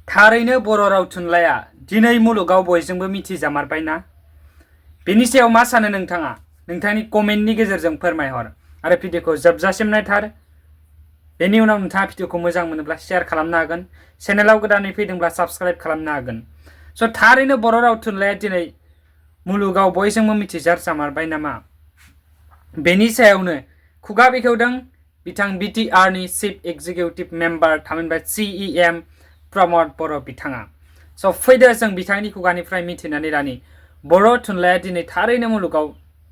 थारैनो बर' राव थुनलाइया दिनै मुलुगाव बयजोंबो मिथिजामारबायना? बेनि सायाव मा सानो नोंथाङा? नोंथांनि कमेन्टनि गेजेरजों फोरमायहर आरो भिडिअखौ जोबजासिम नायथार। बेनि उनाव नोंथाङा भिडिअखौ मोजां मोनोब्ला शेयार खालामनो हागोन। चेनेलाव गोदानै फैदोंब्ला साबस्क्राइब खालामनो हागोन। थारैनो बर' राव थुनलाइया दिनै मुलुगाव बयजोंबो मिथिजार जामारबाय नामा? बेनि सायावनो खुगा बेखेवदों बिथां बिटिआरनि चिफ एक्जिकिउटिभ मेम्बार थामहिनबा CEM प्रमद बर' बिथाङा। फैदो जों बिथांनि खुगानिफ्राय मिथिनानै लानि बर' थुनलाइया दिनै थारैनो मुलुगाव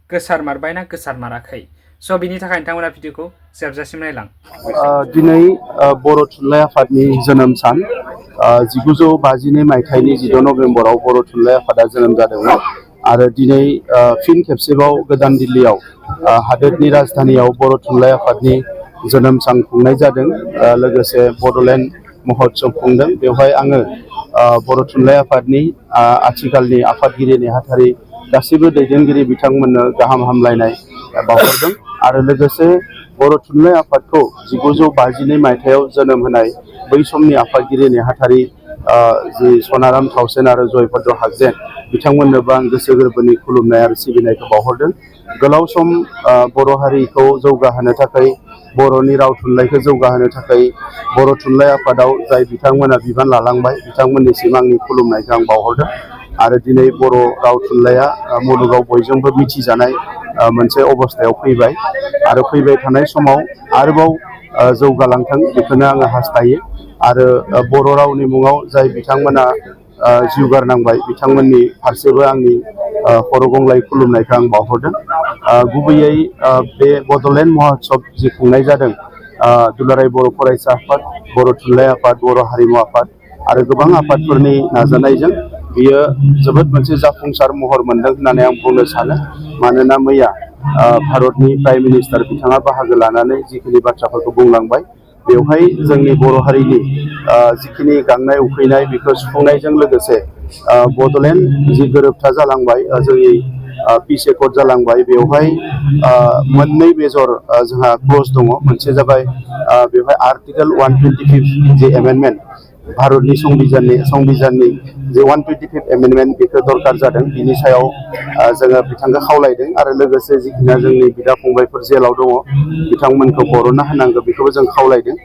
गोसारमारबायना गोसारमाराखै। बिनि थाखाय नोंथांमोना भिडिअखौ जोबजासिम नायलां। दिनै बर' थुनलाइ आफादनि जोनोम सान 1952 मायथाइनि 16 नभेम्बराव बर' थुनलाइ आफादा जोनोम जादोंमोन आरो दिनै फिन खेबसेबाव गोदान दिल्लीयाव हादोरनि राजधानीयाव बर' थुनलाइ आफादनि जोनोम सान खुंनाय जादों। लोगोसे बड'लेण्ड महोत्सव खुंदों। बेवहाय आङो बर' थुनलाइ आफादनि आथिखालनि आफादगिरि नेहाथारि गासैबो दैदेनगिरि बिथांमोननो गाहाम हामलायनाय बावहरदों आरो लोगोसे बर' थुनलाइ आफादखौ 1952 मायथाइयाव जोनोम होनाय बै समनि आफादगिरि नेहाथारि जि सनाराम थावसेन आरो जयभद्र हागजेन बिथांमोननोबो आं गोसो गोरबोनि खुलुमनाय आरो सिबिनायखौ बावहरदों। गोलाव सम बर' हारिखौ जौगाहोनो थाखाय, बर'नि राव थुनलाइखौ जौगाहोनो थाखाय बर' थुनलाइ आफादाव जाय बिथांमोना बिबान लालांबाय बिथांमोननिसिम आंनि खुलुमनायखौ आं बावहरदों आरो दिनै बर' राव थुनलाइया मुलुगाव बयजोंबो मिथिजानाय मोनसे अबस्थायाव फैबाय आरो फैबाय थानाय समाव आरोबाव जौगालांथों बेखौनो आङो हास्थायो आरो बर' रावनि मुङाव जाय बिथांमोना जिउ गारनांबाय बिथांमोननि फारसेबो आंनि खर' गंग्लाय खुलुमनायखौ आं बावहरदों। गुबैयै बे बड'लेण्ड महोत्सव जि खुंनाय जादों दुलाराय बर' फरायसा आफाद, बर' थुनलाइ आफाद, बर' हारिमु आफाद आरो गोबां आफादफोरनि नाजानायजों बियो जोबोद मोनसे जाफुंसार महर मोनदों होननानै आं बुंनो सानो। मानोना मैया भारतनि प्राइम मिनिस्टार बिथाङा बाहागो लानानै जिखिनि बाथ्राफोरखौ बुंलांबाय बेवहाय जोंनि बर' हारिनि जिखिनि गांनाय उखैनाय बेखौ सुफुंनायजों लोगोसे बड'लेण्ड जि गोरोबथा जालांबाय, जोंनि पिस एकर्ड जालांबाय, बेवहाय मोननै मेजर जोंहा क्लज दङ। मोनसे जाबाय बेवहाय आर्टिकेल 125 जि एमेन्डमेन्ट भारतनि संबिधाननि जे 125 एमेन्डमेन्ट बेखौ दरकार जादों। बिनि सायाव जोङो बिथांखौ खावलायदों आरो लोगोसे जिखिनि जोंनि बिदा फंबायफोर जेलाव दङ बिथांमोनखौ बरनना होनांगौ बेखौबो जों खावलायदों।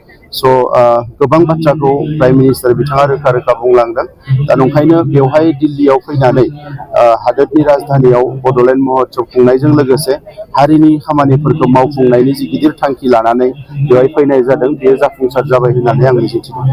गोबां बाथ्राखौ प्राइम मिनिस्टार बिथाङा रोखा रोखा बुंलांदों। दा नंखायनो बेवहाय दिल्लीयाव फैनानै हादोरनि राजधानीयाव बड'लेण्ड महोत्सव खुंनायजों लोगोसे हारिनि खामानिफोरखौ मावफुंनायनि जि गिदिर थांखि लानानै बेवहाय फैनाय जादों बेयो जाफुंसार जाबाय होननानै आं मिजिंथिदों।